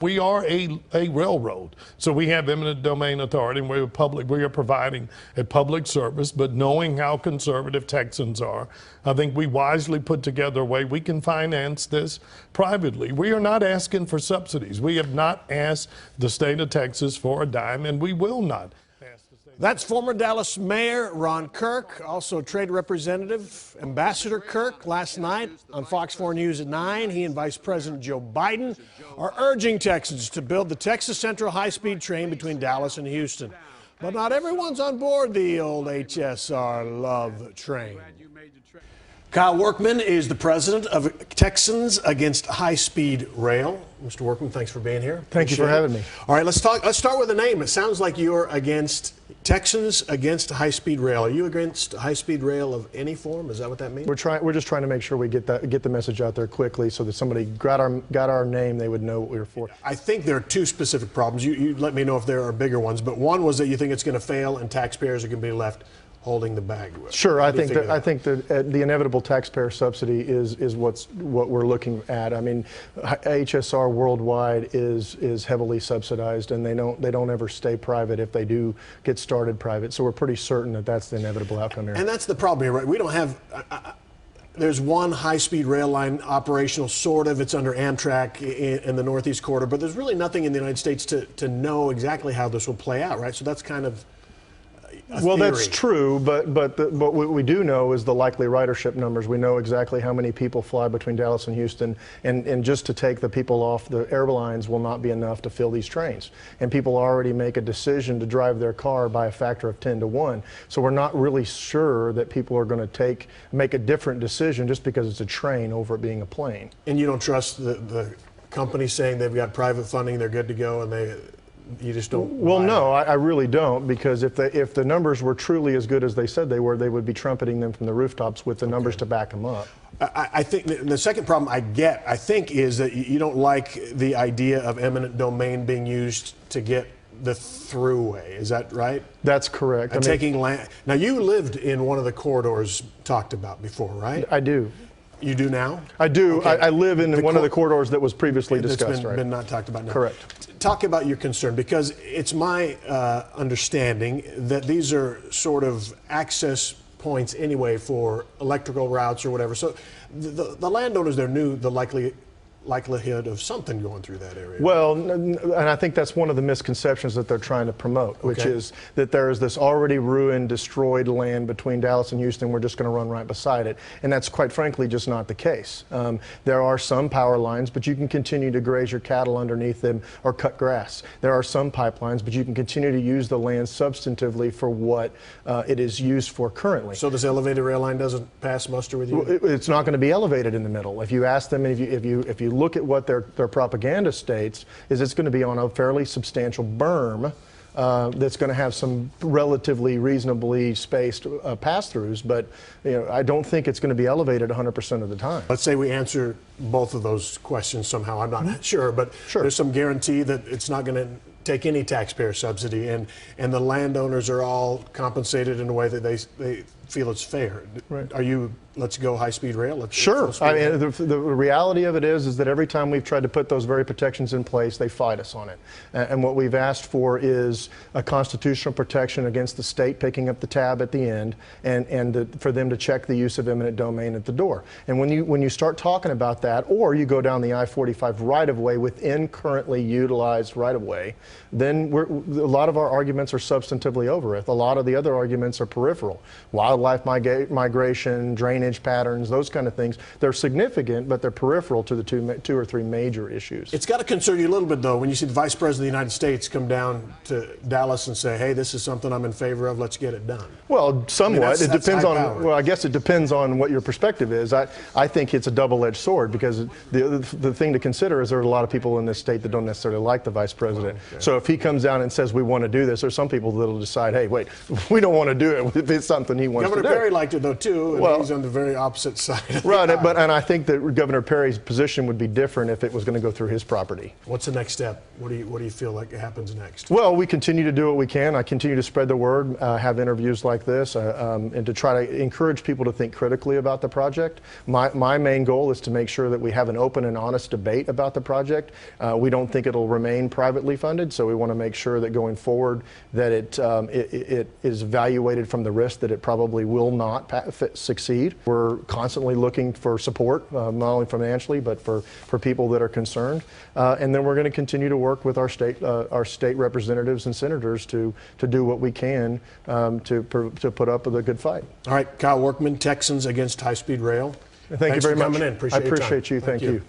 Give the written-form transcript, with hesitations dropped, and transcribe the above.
We are a railroad, so we have eminent domain authority, and we are providing a public service. But knowing how conservative Texans are, I think we wisely put together a way we can finance this privately. We are not asking for subsidies. We have not asked the state of Texas for a dime, and we will not. That's former Dallas Mayor Ron Kirk, also Trade Representative Ambassador Kirk. Last night on Fox 4 News at 9, he and Vice President Joe Biden are urging Texans to build the Texas Central high-speed train between Dallas and Houston. But not everyone's on board the old HSR love train. Kyle Workman is the president of Texans Against High-Speed Rail. Mr. Workman, thanks for being here. Thank you for having me. All right, let's start with the name. It sounds like you're against Texans Against High-Speed Rail. Are you against high-speed rail of any form? Is that what that means? We're just trying to make sure we get the message out there quickly, so that somebody got our name, they would know what we were for. I think there are two specific problems. You let me know if there are bigger ones, but one was that you think it's going to fail and taxpayers are going to be left holding the bag. Sure, I think that the inevitable taxpayer subsidy is what we're looking at. I mean, HSR worldwide is heavily subsidized, and they don't ever stay private if they do get started private. So we're pretty certain that that's the inevitable outcome here. And that's the problem here, right? We don't have. There's one high-speed rail line operational, sort of. It's under Amtrak in the Northeast Corridor, but there's really nothing in the United States to know exactly how this will play out, right? So that's kind of. Well, that's true, but what we do know is the likely ridership numbers. We know exactly how many people fly between Dallas and Houston, and just to take the people off the airlines will not be enough to fill these trains. And people already make a decision to drive their car by a factor of 10 to 1. So we're not really sure that people are going to make a different decision just because it's a train over it being a plane. And you don't trust the company saying they've got private funding, they're good to go, and you just don't. Well, no, I really don't, because if the numbers were truly as good as they said they were, they would be trumpeting them from the rooftops with the numbers to back them up. I think the second problem I think, is that you don't like the idea of eminent domain being used to get the throughway. Is that right? That's correct. Taking land. Now, you lived in one of the corridors talked about before, right? I do. You do now? I do. Okay. I live in one of the corridors that was previously discussed. That's been not talked about now. Correct. Talk about your concern, because it's my understanding that these are sort of access points anyway for electrical routes or whatever. So the landowners there knew the likelihood of something going through that area. Well, and I think that's one of the misconceptions that they're trying to promote, which is that there is this already ruined, destroyed land between Dallas and Houston. We're just going to run right beside it. And that's quite frankly just not the case. There are some power lines, but you can continue to graze your cattle underneath them or cut grass. There are some pipelines, but you can continue to use the land substantively for what it is used for currently. So this elevated rail line doesn't pass muster with you? Well, it's not going to be elevated in the middle. If you ask them, if you look at what their propaganda states, is it's going to be on a fairly substantial berm that's going to have some relatively reasonably spaced pass-throughs, but I don't think it's going to be elevated 100% of the time. Let's say we answer both of those questions somehow. I'm not sure, but there's some guarantee that it's not going to take any taxpayer subsidy, and the landowners are all compensated in a way that they feel it's fair. Right. Are you, let's go high-speed rail? Sure. I mean, the reality of it is that every time we've tried to put those very protections in place, they fight us on it. And what we've asked for is a constitutional protection against the state picking up the tab at the end, and for them to check the use of eminent domain at the door. And when you start talking about that, or you go down the I-45 right-of-way within currently utilized right-of-way, then a lot of our arguments are substantively over it. A lot of the other arguments are peripheral. Wildlife migration, drainage patterns, those kind of things. They're significant, but they're peripheral to the two or three major issues. It's got to concern you a little bit, though, when you see the Vice President of the United States come down to Dallas and say, hey, this is something I'm in favor of, let's get it done. Well, somewhat. I mean, it depends on, well, I guess it depends on what your perspective is. I think it's a double-edged sword, because the thing to consider is there are a lot of people in this state that don't necessarily like the Vice President. Okay. So if he comes down and says we want to do this, there's some people that will decide, hey, wait, we don't want to do it if it's something he wants wants Governor to do. Perry liked it though too, and Well, he's on the very opposite side. Right, and I think that Governor Perry's position would be different if it was going to go through his property. What's the next step? What do you feel like happens next? Well, we continue to do what we can. I continue to spread the word, have interviews like this, and to try to encourage people to think critically about the project. My main goal is to make sure that we have an open and honest debate about the project. We don't think it'll remain privately funded, so we want to make sure that going forward that it is evaluated from the risk that it probably will not succeed. We're constantly looking for support, not only financially, but for people that are concerned. And then we're going to continue to work with our state representatives and senators to do what we can to put up with a good fight. All right, Kyle Workman, Texans against high-speed rail. Thank you very much. Thanks for coming in. I appreciate you. Thank you.